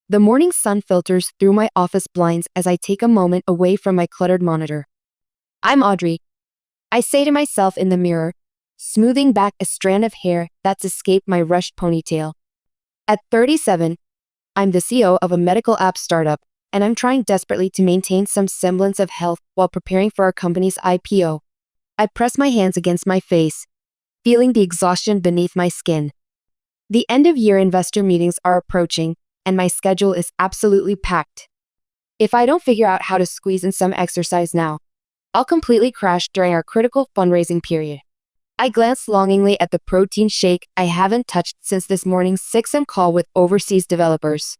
The morning sun filters through my office blinds as I take a moment away from my cluttered monitor. I'm Audrey, I say to myself in the mirror, smoothing back a strand of hair that's escaped my rushed ponytail. At 37, I'm the CEO of a medical app startup, and I'm trying desperately to maintain some semblance of health while preparing for our company's IPO. I press my hands against my face, feeling the exhaustion beneath my skin. The end-of-year investor meetings are approaching, and my schedule is absolutely packed. If I don't figure out how to squeeze in some exercise now, I'll completely crash during our critical fundraising period. I glance longingly at the protein shake I haven't touched since this morning's 6 a.m. call with overseas developers.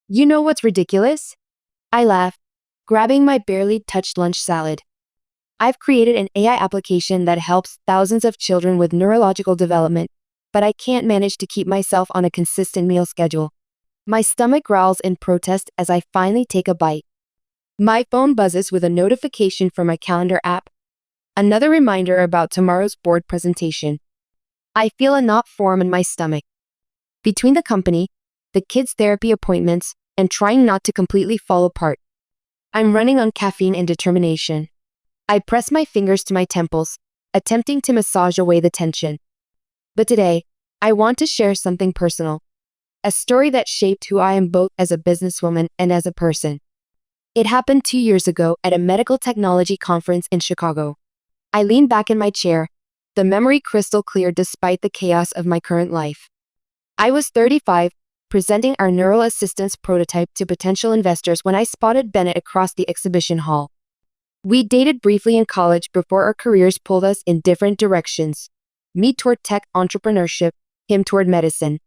You know what's ridiculous? I laugh, grabbing my barely touched lunch salad. I've created an AI application that helps thousands of children with neurological development, but I can't manage to keep myself on a consistent meal schedule. My stomach growls in protest as I finally take a bite. My phone buzzes with a notification from my calendar app. Another reminder about tomorrow's board presentation. I feel a knot form in my stomach. Between the company, the kids' therapy appointments, and trying not to completely fall apart, I'm running on caffeine and determination. I press my fingers to my temples, attempting to massage away the tension. But today, I want to share something personal. A story that shaped who I am both as a businesswoman and as a person. It happened 2 years ago at a medical technology conference in Chicago. I lean back in my chair, the memory crystal clear despite the chaos of my current life. I was 35, presenting our neural assistance prototype to potential investors when I spotted Bennett across the exhibition hall. We dated briefly in college before our careers pulled us in different directions. Me toward tech entrepreneurship, him toward medicine.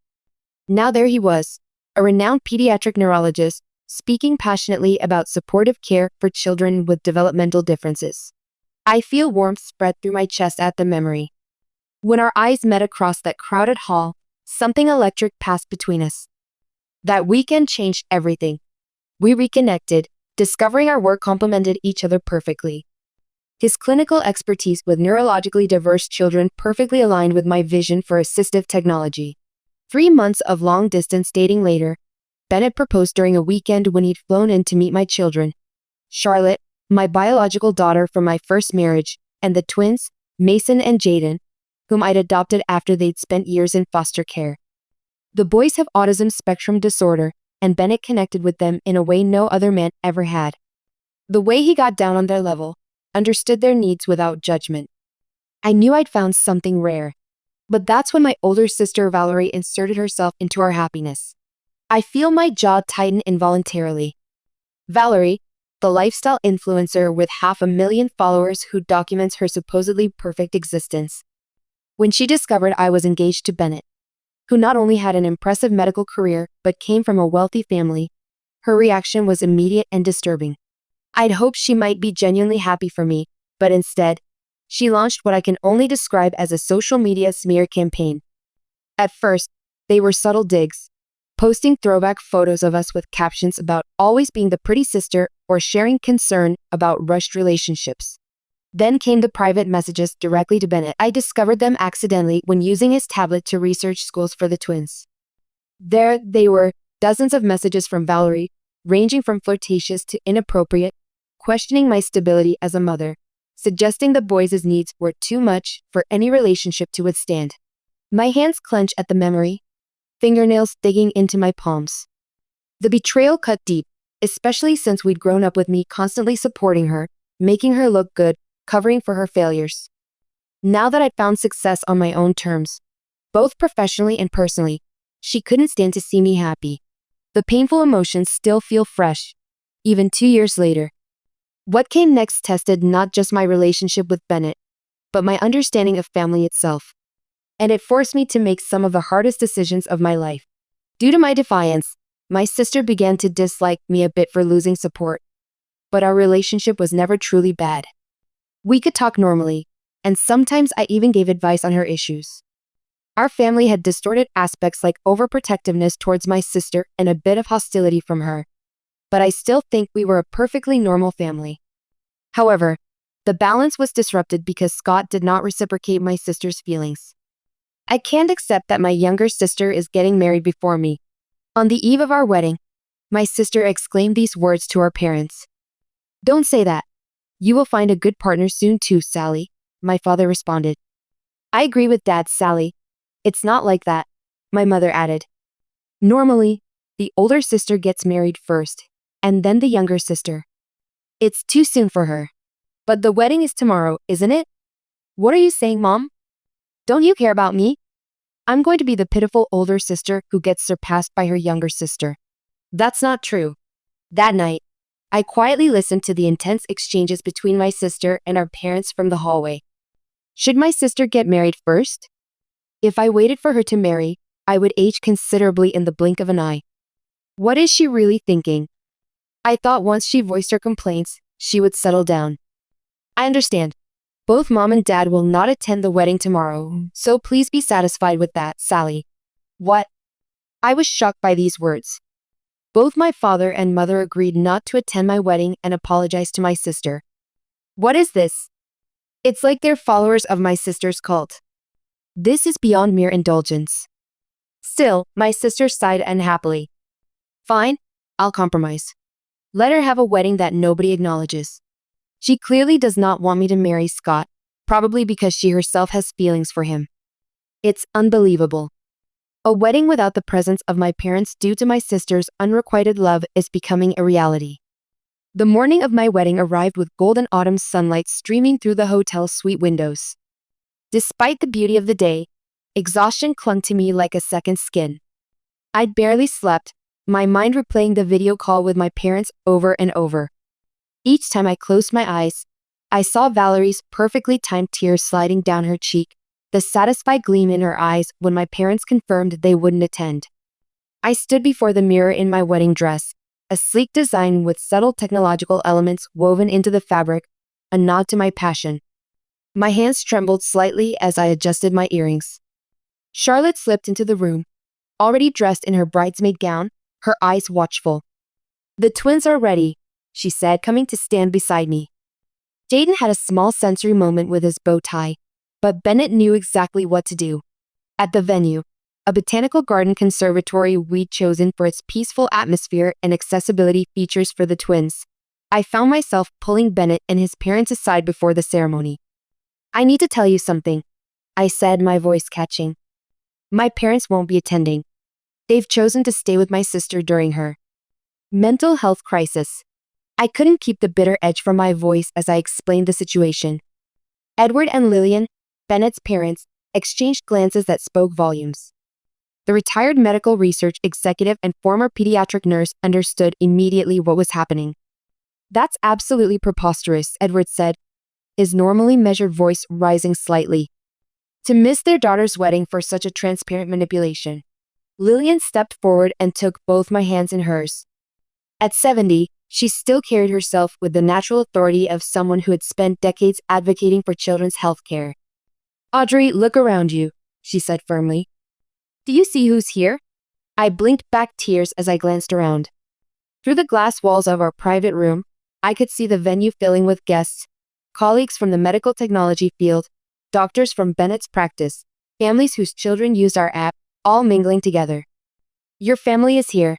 Now there he was, a renowned pediatric neurologist, speaking passionately about supportive care for children with developmental differences. I feel warmth spread through my chest at the memory. When our eyes met across that crowded hall, something electric passed between us. That weekend changed everything. We reconnected, discovering our work complemented each other perfectly. His clinical expertise with neurologically diverse children perfectly aligned with my vision for assistive technology. 3 months of long-distance dating later, Bennett proposed during a weekend when he'd flown in to meet my children. Charlotte, my biological daughter from my first marriage, and the twins, Mason and Jaden, whom I'd adopted after they'd spent years in foster care. The boys have autism spectrum disorder, and Bennett connected with them in a way no other man ever had. The way he got down on their level, understood their needs without judgment. I knew I'd found something rare. But that's when my older sister Valerie inserted herself into our happiness. I feel my jaw tighten involuntarily. Valerie, the lifestyle influencer with 500,000 followers who documents her supposedly perfect existence. When she discovered I was engaged to Bennett, who not only had an impressive medical career but came from a wealthy family, her reaction was immediate and disturbing. I'd hoped she might be genuinely happy for me, but instead, she launched what I can only describe as a social media smear campaign. At first, they were subtle digs, posting throwback photos of us with captions about always being the pretty sister or sharing concern about rushed relationships. Then came the private messages directly to Bennett. I discovered them accidentally when using his tablet to research schools for the twins. There they were, dozens of messages from Valerie, ranging from flirtatious to inappropriate, questioning my stability as a mother, suggesting the boys' needs were too much for any relationship to withstand. My hands clench at the memory, fingernails digging into my palms. The betrayal cut deep, especially since we'd grown up with me constantly supporting her, making her look good, covering for her failures. Now that I'd found success on my own terms, both professionally and personally, she couldn't stand to see me happy. The painful emotions still feel fresh, even 2 years later. What came next tested not just my relationship with Bennett, but my understanding of family itself. And it forced me to make some of the hardest decisions of my life. Due to my defiance, my sister began to dislike me a bit for losing support. But our relationship was never truly bad. We could talk normally, and sometimes I even gave advice on her issues. Our family had distorted aspects like overprotectiveness towards my sister and a bit of hostility from her. But I still think we were a perfectly normal family. However, the balance was disrupted because Scott did not reciprocate my sister's feelings. I can't accept that my younger sister is getting married before me. On the eve of our wedding, My sister exclaimed these words to our parents. Don't say that. You will find a good partner soon too, Sally, my father responded. I agree with Dad, Sally. It's not like that, my mother added. Normally, the older sister gets married first, and then the younger sister. It's too soon for her. But the wedding is tomorrow, isn't it? What are you saying, Mom? Don't you care about me? I'm going to be the pitiful older sister who gets surpassed by her younger sister. That's not true. That night, I quietly listened to the intense exchanges between my sister and our parents from the hallway. Should my sister get married first? If I waited for her to marry, I would age considerably in the blink of an eye. What is she really thinking? I thought once she voiced her complaints, she would settle down. I understand. Both Mom and Dad will not attend the wedding tomorrow, so please be satisfied with that, Sally. What? I was shocked by these words. Both my father and mother agreed not to attend my wedding and apologized to my sister. What is this? It's like they're followers of my sister's cult. This is beyond mere indulgence. Still, my sister sighed unhappily. Fine, I'll compromise. Let her have a wedding that nobody acknowledges. She clearly does not want me to marry Scott, probably because she herself has feelings for him. It's unbelievable. A wedding without the presence of my parents due to my sister's unrequited love is becoming a reality. The morning of my wedding arrived with golden autumn sunlight streaming through the hotel suite windows. Despite the beauty of the day, exhaustion clung to me like a second skin. I'd barely slept, my mind replaying the video call with my parents over and over. Each time I closed my eyes, I saw Valerie's perfectly timed tears sliding down her cheek, the satisfied gleam in her eyes when my parents confirmed they wouldn't attend. I stood before the mirror in my wedding dress, a sleek design with subtle technological elements woven into the fabric, a nod to my passion. My hands trembled slightly as I adjusted my earrings. Charlotte slipped into the room, already dressed in her bridesmaid gown, her eyes watchful. The twins are ready, she said, coming to stand beside me. Jaden had a small sensory moment with his bow tie, but Bennett knew exactly what to do. At the venue, a botanical garden conservatory we'd chosen for its peaceful atmosphere and accessibility features for the twins, I found myself pulling Bennett and his parents aside before the ceremony. I need to tell you something, I said, my voice catching. My parents won't be attending. They've chosen to stay with my sister during her mental health crisis. I couldn't keep the bitter edge from my voice as I explained the situation. Edward and Lillian, Bennett's parents, exchanged glances that spoke volumes. The retired medical research executive and former pediatric nurse understood immediately what was happening. That's absolutely preposterous, Edward said, his normally measured voice rising slightly. To miss their daughter's wedding for such a transparent manipulation. Lillian stepped forward and took both my hands in hers. At 70, she still carried herself with the natural authority of someone who had spent decades advocating for children's health care. Audrey, look around you, she said firmly. Do you see who's here? I blinked back tears as I glanced around. Through the glass walls of our private room, I could see the venue filling with guests, colleagues from the medical technology field, doctors from Bennett's practice, families whose children used our app, all mingling together. Your family is here,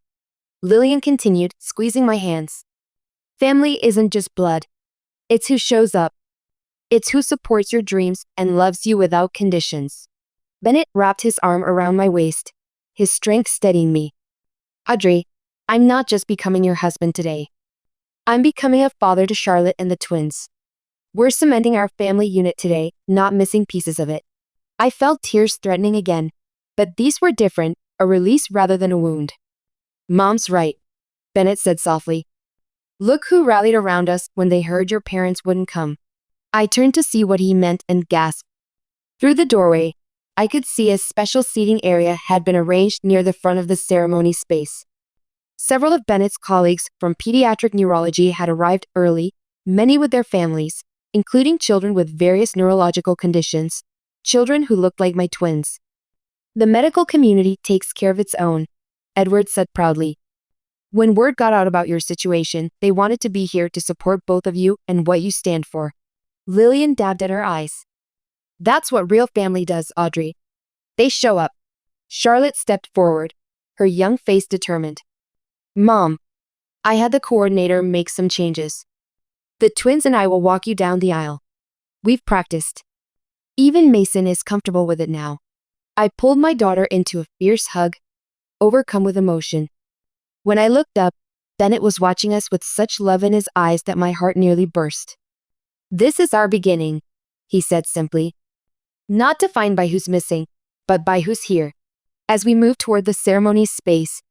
Lillian continued, squeezing my hands. Family isn't just blood. It's who shows up. It's who supports your dreams and loves you without conditions. Bennett wrapped his arm around my waist, his strength steadying me. Audrey, I'm not just becoming your husband today. I'm becoming a father to Charlotte and the twins. We're cementing our family unit today, not missing pieces of it. I felt tears threatening again, but these were different, a release rather than a wound. Mom's right, Bennett said softly. Look who rallied around us when they heard your parents wouldn't come. I turned to see what he meant and gasped. Through the doorway, I could see a special seating area had been arranged near the front of the ceremony space. Several of Bennett's colleagues from pediatric neurology had arrived early, many with their families, including children with various neurological conditions, children who looked like my twins. The medical community takes care of its own, Edward said proudly. When word got out about your situation, they wanted to be here to support both of you and what you stand for. Lillian dabbed at her eyes. That's what real family does, Audrey. They show up. Charlotte stepped forward, her young face determined. Mom, I had the coordinator make some changes. The twins and I will walk you down the aisle. We've practiced. Even Mason is comfortable with it now. I pulled my daughter into a fierce hug, overcome with emotion. When I looked up, Bennett was watching us with such love in his eyes that my heart nearly burst. "This is our beginning," he said simply. "Not defined by who's missing, but by who's here." As we moved toward the ceremony's space,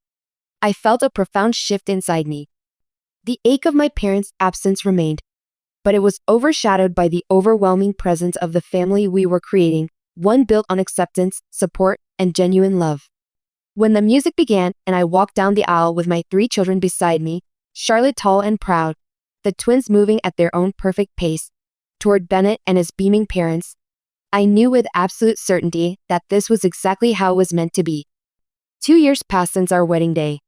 I felt a profound shift inside me. The ache of my parents' absence remained, but it was overshadowed by the overwhelming presence of the family we were creating, one built on acceptance, support, and genuine love. When the music began and I walked down the aisle with my 3 children beside me, Charlotte tall and proud, the twins moving at their own perfect pace, toward Bennett and his beaming parents, I knew with absolute certainty that this was exactly how it was meant to be. 2 years passed since our wedding day.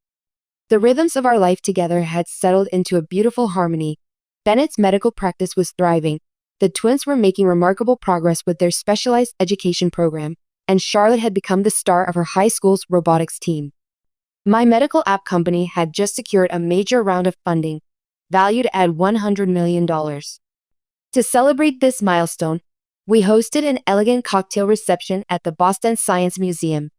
The rhythms of our life together had settled into a beautiful harmony. Bennett's medical practice was thriving. The twins were making remarkable progress with their specialized education program, and Charlotte had become the star of her high school's robotics team. My medical app company had just secured a major round of funding, valued at $100 million. To celebrate this milestone, we hosted an elegant cocktail reception at the Boston Science Museum.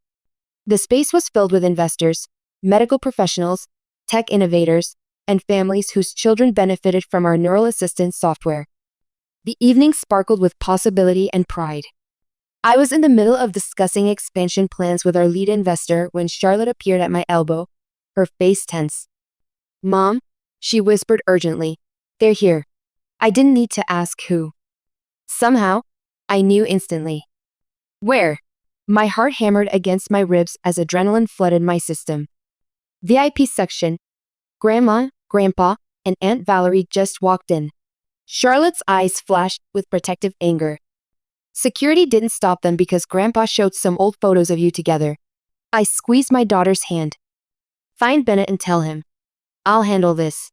The space was filled with investors, medical professionals, tech innovators, and families whose children benefited from our neural assistance software. The evening sparkled with possibility and pride. I was in the middle of discussing expansion plans with our lead investor when Charlotte appeared at my elbow, her face tense. "Mom," she whispered urgently, "they're here." I didn't need to ask who. Somehow, I knew instantly. "Where?" My heart hammered against my ribs as adrenaline flooded my system. VIP section. Grandma, Grandpa, and Aunt Valerie just walked in. Charlotte's eyes flashed with protective anger. Security didn't stop them because Grandpa showed some old photos of you together. I squeezed my daughter's hand. "Find Bennett and tell him. I'll handle this."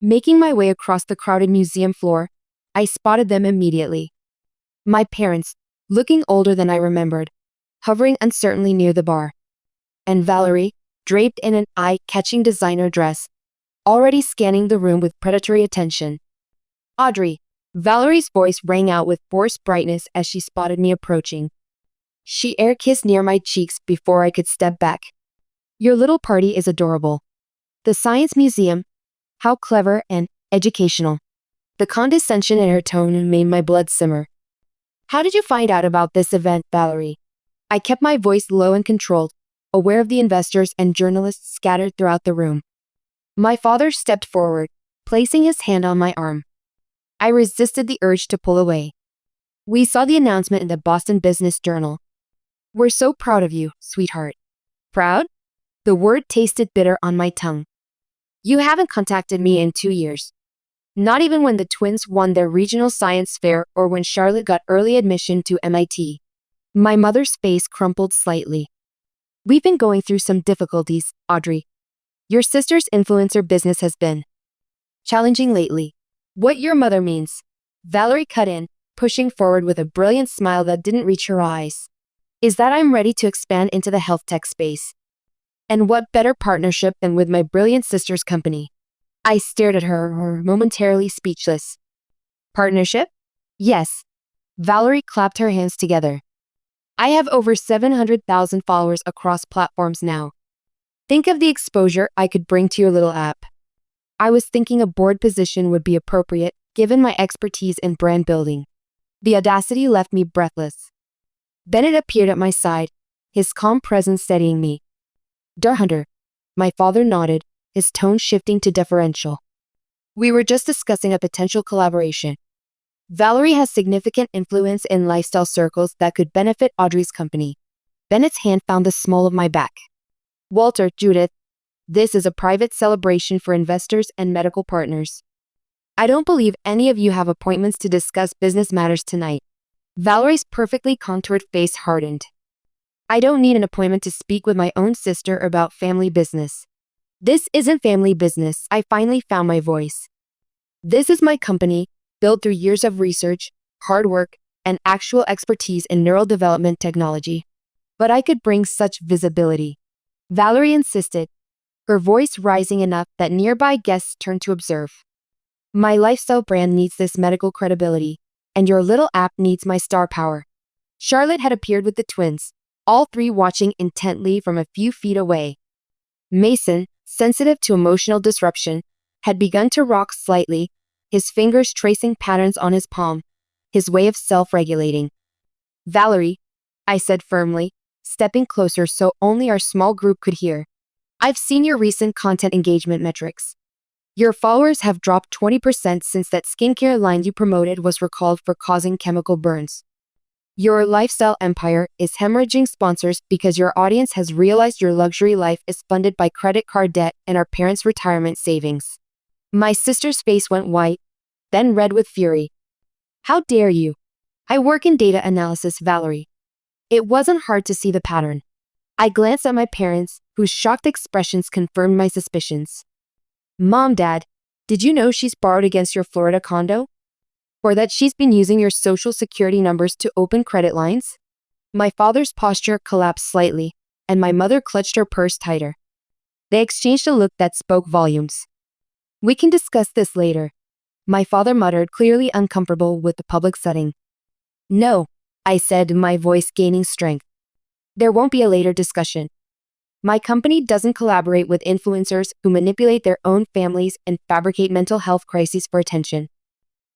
Making my way across the crowded museum floor, I spotted them immediately. My parents, looking older than I remembered, hovering uncertainly near the bar. And Valerie, draped in an eye-catching designer dress, already scanning the room with predatory attention. "Audrey," Valerie's voice rang out with forced brightness as she spotted me approaching. She air-kissed near my cheeks before I could step back. "Your little party is adorable. The Science Museum, how clever and educational." The condescension in her tone made my blood simmer. "How did you find out about this event, Valerie?" I kept my voice low and controlled, aware of the investors and journalists scattered throughout the room. My father stepped forward, placing his hand on my arm. I resisted the urge to pull away. "We saw the announcement in the Boston Business Journal. We're so proud of you, sweetheart." "Proud?" The word tasted bitter on my tongue. "You haven't contacted me in 2 years. Not even when the twins won their regional science fair or when Charlotte got early admission to MIT. My mother's face crumpled slightly. "We've been going through some difficulties, Audrey. Your sister's influencer business has been challenging lately." "What your mother means," Valerie cut in, pushing forward with a brilliant smile that didn't reach her eyes, "is that I'm ready to expand into the health tech space. And what better partnership than with my brilliant sister's company?" I stared at her, momentarily speechless. "Partnership?" "Yes." Valerie clapped her hands together. "I have over 700,000 followers across platforms now. Think of the exposure I could bring to your little app." I was thinking a board position would be appropriate, given my expertise in brand building. The audacity left me breathless. Bennett appeared at my side, his calm presence steadying me. "Hunter," my father nodded, his tone shifting to deferential. "We were just discussing a potential collaboration. Valerie has significant influence in lifestyle circles that could benefit Audrey's company." Bennett's hand found the small of my back. "Walter, Judith, this is a private celebration for investors and medical partners. I don't believe any of you have appointments to discuss business matters tonight." Valerie's perfectly contoured face hardened. "I don't need an appointment to speak with my own sister about family business." "This isn't family business," I finally found my voice. "This is my company, built through years of research, hard work, and actual expertise in neural development technology. But I could bring such visibility." Valerie insisted. her voice rising enough that nearby guests turned to observe. My lifestyle brand needs this medical credibility, and your little app needs my star power. Charlotte had appeared with the twins, all three watching intently from a few feet away. Mason, sensitive to emotional disruption, had begun to rock slightly, his fingers tracing patterns on his palm, his way of self-regulating. "Valerie," I said firmly, stepping closer so only our small group could hear. "I've seen your recent content engagement metrics. Your followers have dropped 20% since that skincare line you promoted was recalled for causing chemical burns. Your lifestyle empire is hemorrhaging sponsors because your audience has realized your luxury life is funded by credit card debt and our parents' retirement savings." My sister's face went white, then red with fury. "How dare you? I work in data analysis, Valerie." It wasn't hard to see the pattern. I glanced at my parents, whose shocked expressions confirmed my suspicions. "Mom, Dad, did you know she's borrowed against your Florida condo? Or that she's been using your social security numbers to open credit lines?" My father's posture collapsed slightly, and my mother clutched her purse tighter. They exchanged a look that spoke volumes. "We can discuss this later," my father muttered, clearly uncomfortable with the public setting. "No," I said, my voice gaining strength. "There won't be a later discussion. My company doesn't collaborate with influencers who manipulate their own families and fabricate mental health crises for attention.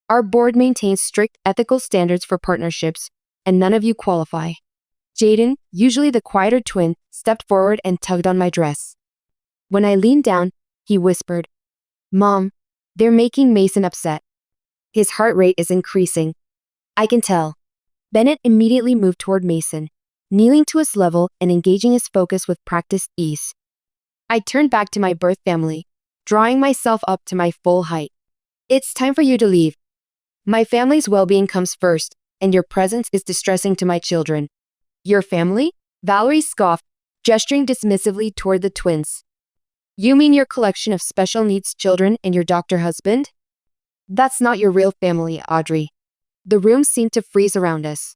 Our board maintains strict ethical standards for partnerships, and none of you qualify." Jaden, usually the quieter twin, stepped forward and tugged on my dress. When I leaned down, he whispered, "Mom, they're making Mason upset. His heart rate is increasing. I can tell." Bennett immediately moved toward Mason, kneeling to his level and engaging his focus with practiced ease. I turned back to my birth family, drawing myself up to my full height. "It's time for you to leave. My family's well-being comes first, and your presence is distressing to my children." "Your family?" Valerie scoffed, gesturing dismissively toward the twins. "You mean your collection of special needs children and your doctor husband? That's not your real family, Audrey." The room seemed to freeze around us.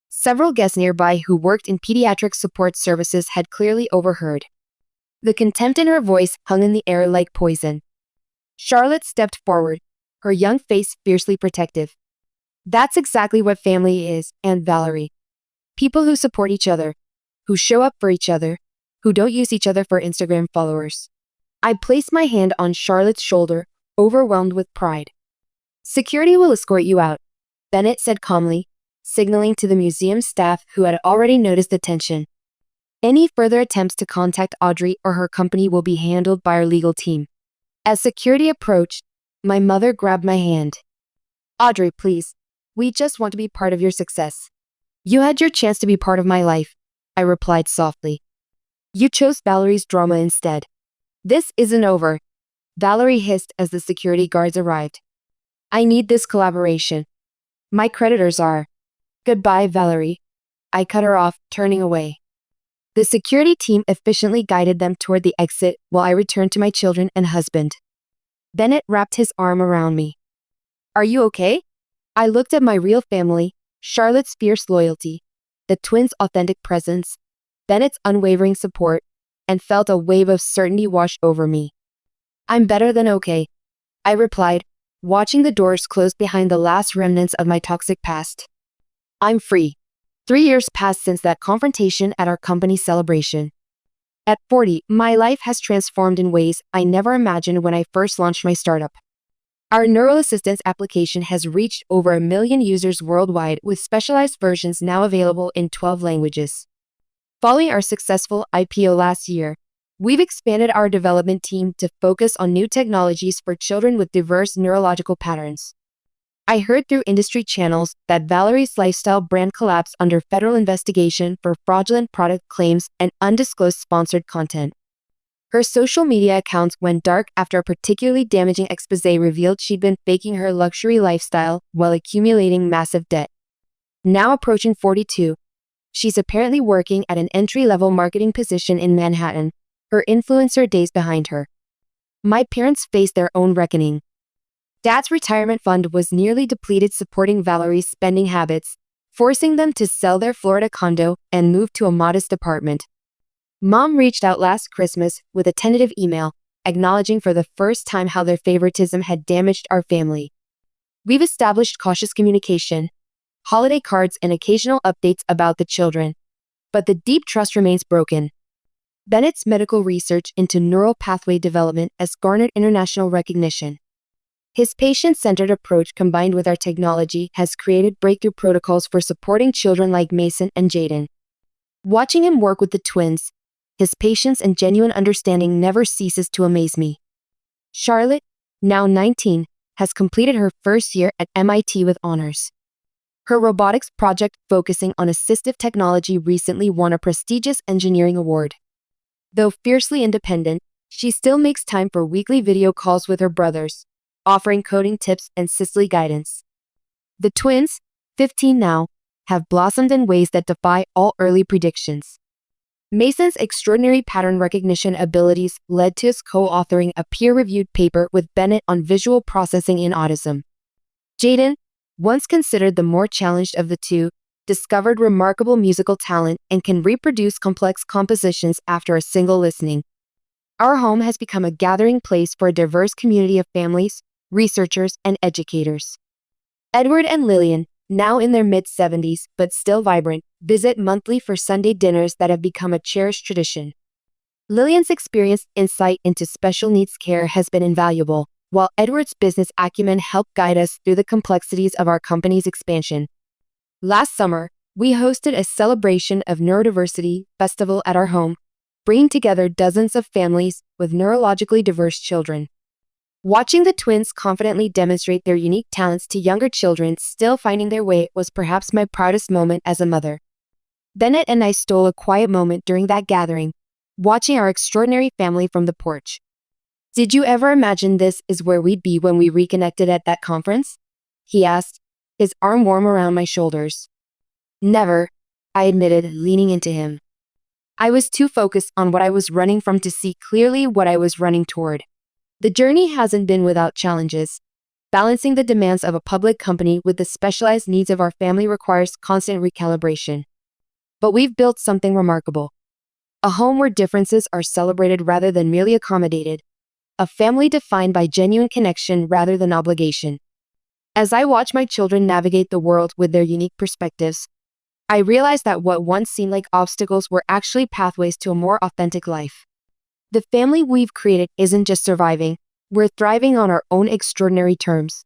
Several guests nearby who worked in pediatric support services had clearly overheard. The contempt in her voice hung in the air like poison. Charlotte stepped forward, her young face fiercely protective. "That's exactly what family is, Aunt Valerie. People who support each other, who show up for each other, who don't use each other for Instagram followers." I placed my hand on Charlotte's shoulder, overwhelmed with pride. "Security will escort you out," Bennett said calmly, signaling to the museum staff who had already noticed the tension. "Any further attempts to contact Audrey or her company will be handled by our legal team." As security approached, my mother grabbed my hand. "Audrey, please. We just want to be part of your success." "You had your chance to be part of my life," I replied softly. "You chose Valerie's drama instead." "This isn't over," Valerie hissed as the security guards arrived. "I need this collaboration. My creditors are." "Goodbye, Valerie." I cut her off, turning away. The security team efficiently guided them toward the exit while I returned to my children and husband. Bennett wrapped his arm around me. "Are you okay?" I looked at my real family, Charlotte's fierce loyalty, the twins' authentic presence, Bennett's unwavering support, and felt a wave of certainty wash over me. "I'm better than okay," I replied, watching the doors close behind the last remnants of my toxic past. "I'm free." 3 years passed since that confrontation at our company celebration. At 40, my life has transformed in ways I never imagined when I first launched my startup. Our neural assistance application has reached over 1 million users worldwide, with specialized versions now available in 12 languages. Following our successful IPO last year, we've expanded our development team to focus on new technologies for children with diverse neurological patterns. I heard through industry channels that Valerie's lifestyle brand collapsed under federal investigation for fraudulent product claims and undisclosed sponsored content. Her social media accounts went dark after a particularly damaging expose revealed she'd been faking her luxury lifestyle while accumulating massive debt. Now approaching 42, she's apparently working at an entry-level marketing position in Manhattan, her influencer days behind her. My parents faced their own reckoning. Dad's retirement fund was nearly depleted supporting Valerie's spending habits, forcing them to sell their Florida condo and move to a modest apartment. Mom reached out last Christmas with a tentative email, acknowledging for the first time how their favoritism had damaged our family. We've established cautious communication, holiday cards, and occasional updates about the children, but the deep trust remains broken. Bennett's medical research into neural pathway development has garnered international recognition. His patient-centered approach combined with our technology has created breakthrough protocols for supporting children like Mason and Jaden. Watching him work with the twins, his patience and genuine understanding never ceases to amaze me. Charlotte, now 19, has completed her first year at MIT with honors. Her robotics project focusing on assistive technology recently won a prestigious engineering award. Though fiercely independent, she still makes time for weekly video calls with her brothers, offering coding tips and sisterly guidance. The twins, 15 now, have blossomed in ways that defy all early predictions. Mason's extraordinary pattern recognition abilities led to his co-authoring a peer-reviewed paper with Bennett on visual processing in autism. Jaden, once considered the more challenged of the two, discovered remarkable musical talent and can reproduce complex compositions after a single listening. Our home has become a gathering place for a diverse community of families, researchers, and educators. Edward and Lillian, now in their mid-70s but still vibrant, visit monthly for Sunday dinners that have become a cherished tradition. Lillian's experienced insight into special needs care has been invaluable, while Edward's business acumen helped guide us through the complexities of our company's expansion. Last summer, we hosted a celebration of neurodiversity festival at our home, bringing together dozens of families with neurologically diverse children. Watching the twins confidently demonstrate their unique talents to younger children still finding their way was perhaps my proudest moment as a mother. Bennett and I stole a quiet moment during that gathering, watching our extraordinary family from the porch. "Did you ever imagine this is where we'd be when we reconnected at that conference?" he asked, his arm warm around my shoulders. "Never," I admitted, leaning into him. I was too focused on what I was running from to see clearly what I was running toward. The journey hasn't been without challenges. Balancing the demands of a public company with the specialized needs of our family requires constant recalibration. But we've built something remarkable. A home where differences are celebrated rather than merely accommodated. A family defined by genuine connection rather than obligation. As I watch my children navigate the world with their unique perspectives, I realize that what once seemed like obstacles were actually pathways to a more authentic life. The family we've created isn't just surviving, we're thriving on our own extraordinary terms.